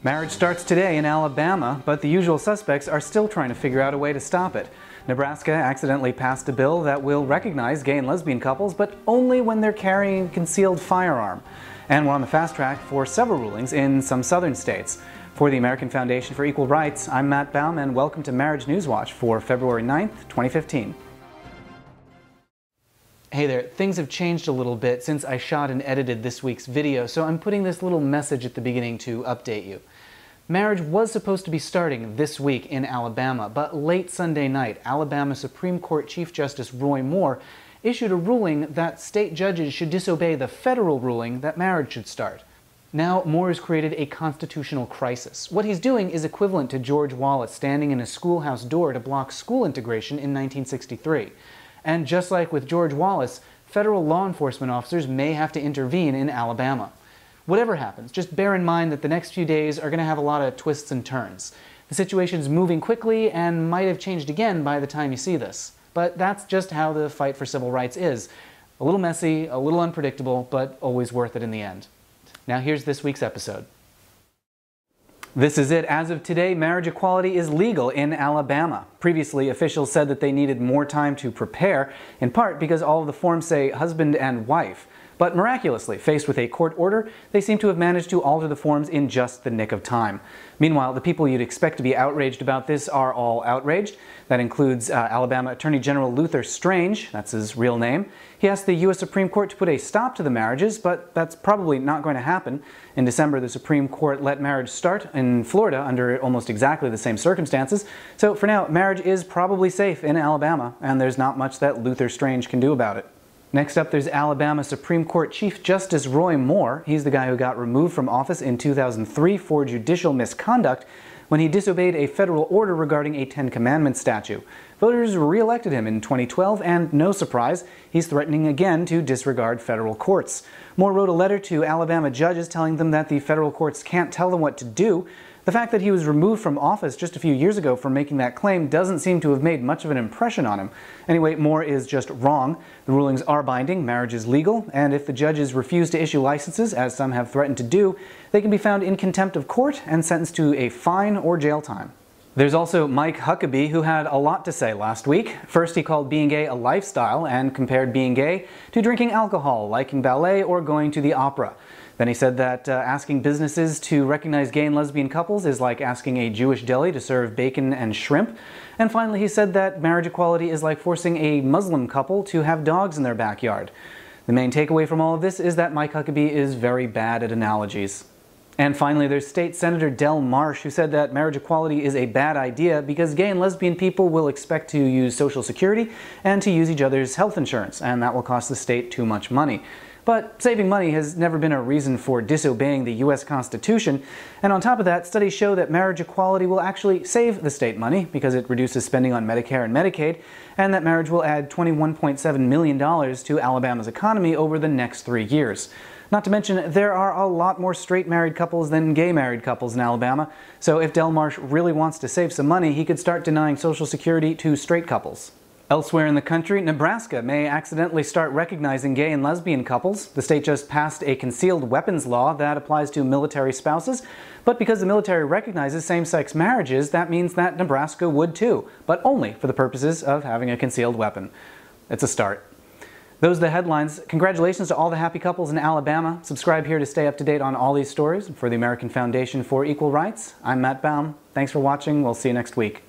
Marriage starts today in Alabama, but the usual suspects are still trying to figure out a way to stop it. Nebraska accidentally passed a bill that will recognize gay and lesbian couples, but only when they're carrying a concealed firearm. And we're on the fast track for several rulings in some southern states. For the American Foundation for Equal Rights, I'm Matt Baum, and welcome to Marriage News Watch for February 9th, 2015. Hey there, things have changed a little bit since I shot and edited this week's video, so I'm putting this little message at the beginning to update you. Marriage was supposed to be starting this week in Alabama, but late Sunday night, Alabama Supreme Court Chief Justice Roy Moore issued a ruling that state judges should disobey the federal ruling that marriage should start. Now, Moore has created a constitutional crisis. What he's doing is equivalent to George Wallace standing in a schoolhouse door to block school integration in 1963. And just like with George Wallace, federal law enforcement officers may have to intervene in Alabama. Whatever happens, just bear in mind that the next few days are going to have a lot of twists and turns. The situation's moving quickly and might have changed again by the time you see this. But that's just how the fight for civil rights is. A little messy, a little unpredictable, but always worth it in the end. Now here's this week's episode. This is it. As of today, marriage equality is legal in Alabama. Previously, officials said that they needed more time to prepare, in part because all of the forms say husband and wife. But miraculously, faced with a court order, they seem to have managed to alter the forms in just the nick of time. Meanwhile, the people you'd expect to be outraged about this are all outraged. That includes Alabama Attorney General Luther Strange, that's his real name. He asked the U.S. Supreme Court to put a stop to the marriages, but that's probably not going to happen. In December, the Supreme Court let marriage start in Florida under almost exactly the same circumstances. So for now, marriage is probably safe in Alabama, and there's not much that Luther Strange can do about it. Next up, there's Alabama Supreme Court Chief Justice Roy Moore. He's the guy who got removed from office in 2003 for judicial misconduct when he disobeyed a federal order regarding a Ten Commandments statue. Voters re-elected him in 2012, and no surprise, he's threatening again to disregard federal courts. Moore wrote a letter to Alabama judges telling them that the federal courts can't tell them what to do. The fact that he was removed from office just a few years ago for making that claim doesn't seem to have made much of an impression on him. Anyway, Moore is just wrong. The rulings are binding, marriage is legal, and if the judges refuse to issue licenses, as some have threatened to do, they can be found in contempt of court and sentenced to a fine or jail time. There's also Mike Huckabee, who had a lot to say last week. First, he called being gay a lifestyle and compared being gay to drinking alcohol, liking ballet, or going to the opera. Then he said that asking businesses to recognize gay and lesbian couples is like asking a Jewish deli to serve bacon and shrimp. And finally, he said that marriage equality is like forcing a Muslim couple to have dogs in their backyard. The main takeaway from all of this is that Mike Huckabee is very bad at analogies. And finally, there's State Senator Del Marsh, who said that marriage equality is a bad idea because gay and lesbian people will expect to use Social Security and to use each other's health insurance, and that will cost the state too much money. But saving money has never been a reason for disobeying the U.S. Constitution, and on top of that, studies show that marriage equality will actually save the state money because it reduces spending on Medicare and Medicaid, and that marriage will add $21.7 million to Alabama's economy over the next 3 years. Not to mention, there are a lot more straight married couples than gay married couples in Alabama, so if Del Marsh really wants to save some money, he could start denying Social Security to straight couples. Elsewhere in the country, Nebraska may accidentally start recognizing gay and lesbian couples. The state just passed a concealed weapons law that applies to military spouses, but because the military recognizes same-sex marriages, that means that Nebraska would too, but only for the purposes of having a concealed weapon. It's a start. Those are the headlines. Congratulations to all the happy couples in Alabama. Subscribe here to stay up to date on all these stories. For the American Foundation for Equal Rights, I'm Matt Baum. Thanks for watching. We'll see you next week.